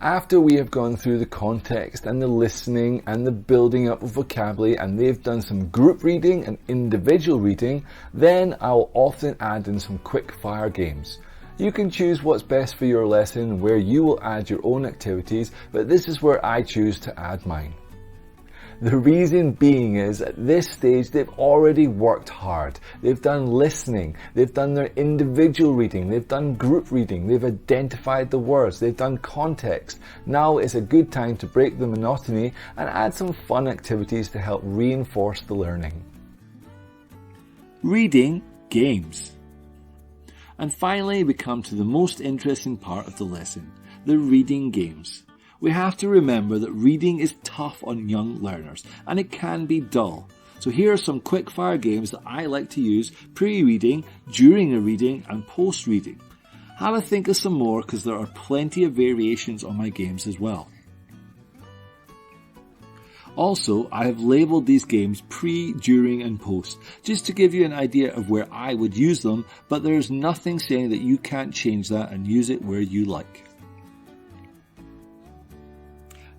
After we have gone through the context and the listening and the building up of vocabulary, and they've done some group reading and individual reading, then I'll often add in some quick fire games. You can choose what's best for your lesson, where you will add your own activities, but this is where I choose to add mine. The reason being is, at this stage, they've already worked hard. They've done listening, they've done their individual reading, they've done group reading, they've identified the words, they've done context. Now is a good time to break the monotony and add some fun activities to help reinforce the learning. Reading games. And finally, we come to the most interesting part of the lesson, the reading games. We have to remember that reading is tough on young learners, and it can be dull. So here are some quick fire games that I like to use pre-reading, during a reading, and post-reading. Have a think of some more, because there are plenty of variations on my games as well. Also, I have labelled these games pre, during and post, just to give you an idea of where I would use them, but there is nothing saying that you can't change that and use it where you like.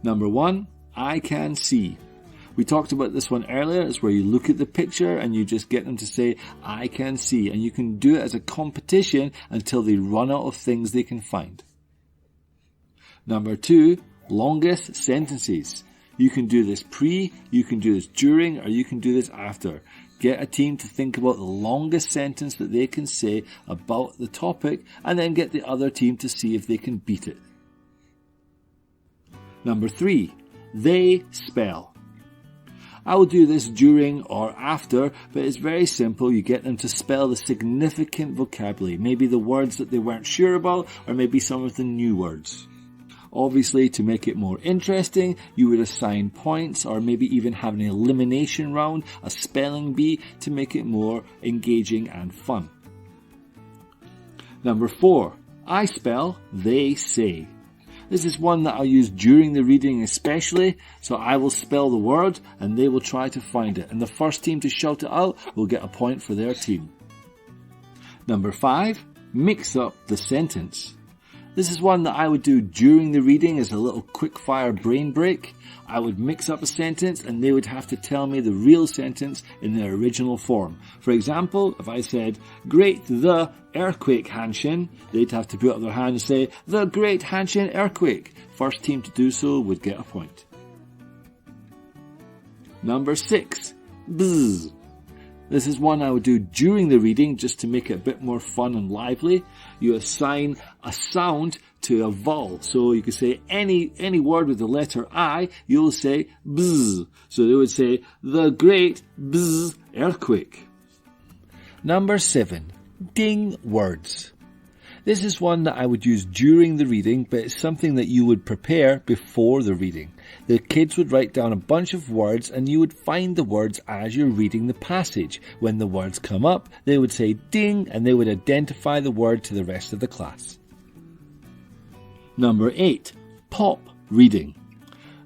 Number 1, I can see. We talked about this one earlier. It's where you look at the picture and you just get them to say, I can see. And you can do it as a competition until they run out of things they can find. Number 2, longest sentences. You can do this pre, you can do this during, or you can do this after. Get a team to think about the longest sentence that they can say about the topic, and then get the other team to see if they can beat it. Number 3, they spell. I will do this during or after, but it's very simple. You get them to spell the significant vocabulary, maybe the words that they weren't sure about, or maybe some of the new words. Obviously, to make it more interesting, you would assign points, or maybe even have an elimination round, a spelling bee, to make it more engaging and fun. Number 4, I spell, they say. This is one that I'll use during the reading especially, so I will spell the word and they will try to find it, and the first team to shout it out will get a point for their team. Number 5, mix up the sentence. This is one that I would do during the reading as a little quick fire brain break. I would mix up a sentence and they would have to tell me the real sentence in their original form. For example, if I said, Great the earthquake Hanshin, they'd have to put up their hand and say, The Great Hanshin Earthquake. First team to do so would get a point. Number 6, bzz. This is one I would do during the reading just to make it a bit more fun and lively. You assign a sound to a vowel. So you could say any word with the letter I, you'll say bzz. So they would say, the great bzz earthquake. Number 7, ding words. This is one that I would use during the reading, but it's something that you would prepare before the reading. The kids would write down a bunch of words and you would find the words as you're reading the passage. When the words come up, they would say ding and they would identify the word to the rest of the class. Number 8, pop reading.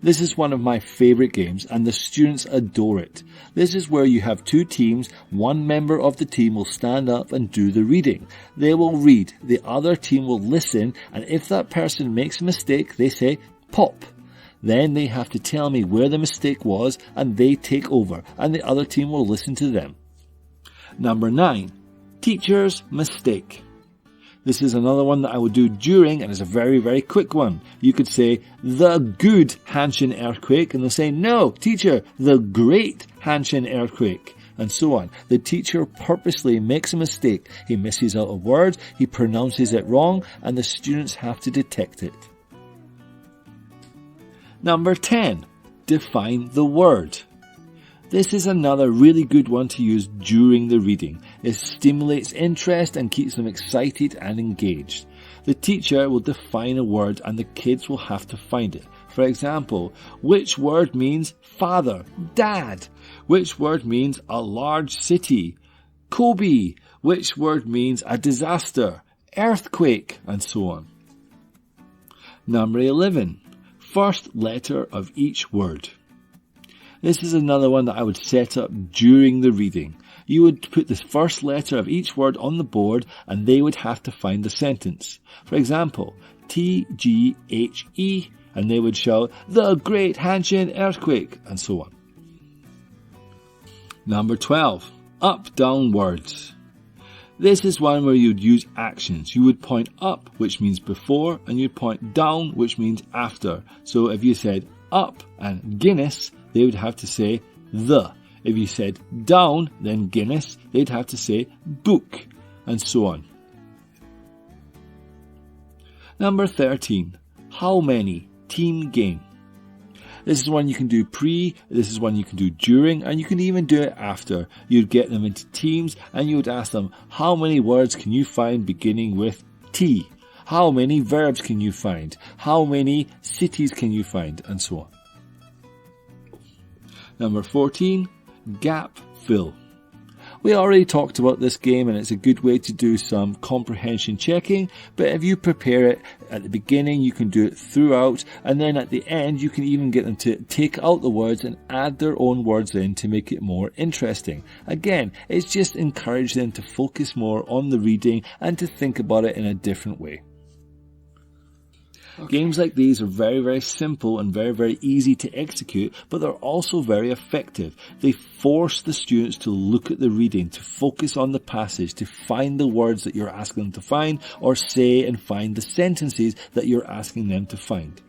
This is one of my favourite games and the students adore it. This is where you have two teams. One member of the team will stand up and do the reading. They will read. The other team will listen, and if that person makes a mistake, they say pop. Then they have to tell me where the mistake was and they take over, and the other team will listen to them. Number 9, teacher's mistake. This is another one that I would do during, and it's a very, very quick one. You could say, the good Hanshin earthquake, and they'll say, no, teacher, the great Hanshin earthquake, and so on. The teacher purposely makes a mistake. He misses out a word, he pronounces it wrong, and the students have to detect it. Number 10, define the word. This is another really good one to use during the reading. It stimulates interest and keeps them excited and engaged. The teacher will define a word and the kids will have to find it. For example, which word means father, dad? Which word means a large city? Kobe. Which word means a disaster, earthquake, and so on. Number 11, first letter of each word. This is another one that I would set up during the reading. You would put the first letter of each word on the board and they would have to find the sentence. For example, TGHE, and they would shout, the Great Hanshin Earthquake, and so on. Number 12, up, down words. This is one where you'd use actions. You would point up, which means before, and you'd point down, which means after. So if you said up and Guinness, they would have to say the. If you said down, then Guinness, they'd have to say book, and so on. Number 13, how many, team game. This is one you can do pre, this is one you can do during, and you can even do it after. You'd get them into teams and you would ask them, how many words can you find beginning with T? How many verbs can you find? How many cities can you find? And so on. Number 14, gap fill. We already talked about this game and it's a good way to do some comprehension checking, but if you prepare it at the beginning, you can do it throughout, and then at the end you can even get them to take out the words and add their own words in to make it more interesting. Again, it's just encourage them to focus more on the reading and to think about it in a different way. Okay. Games like these are very, very simple and very, very easy to execute, but they're also very effective. They force the students to look at the reading, to focus on the passage, to find the words that you're asking them to find, or say and find the sentences that you're asking them to find.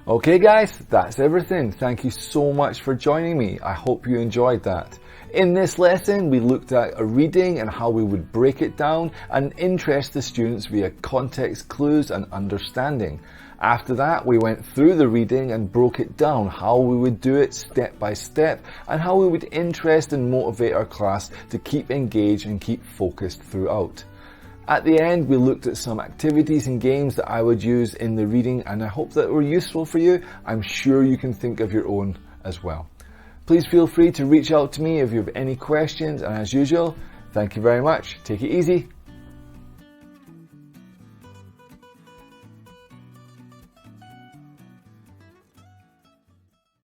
Okay guys, that's everything. Thank you so much for joining me. I hope you enjoyed that. In this lesson, we looked at a reading and how we would break it down and interest the students via context clues and understanding. After that, we went through the reading and broke it down, how we would do it step by step, and how we would interest and motivate our class to keep engaged and keep focused throughout. At the end, we looked at some activities and games that I would use in the reading, and I hope that were useful for you. I'm sure you can think of your own as well. Please feel free to reach out to me if you have any questions, and as usual, thank you very much. Take it easy.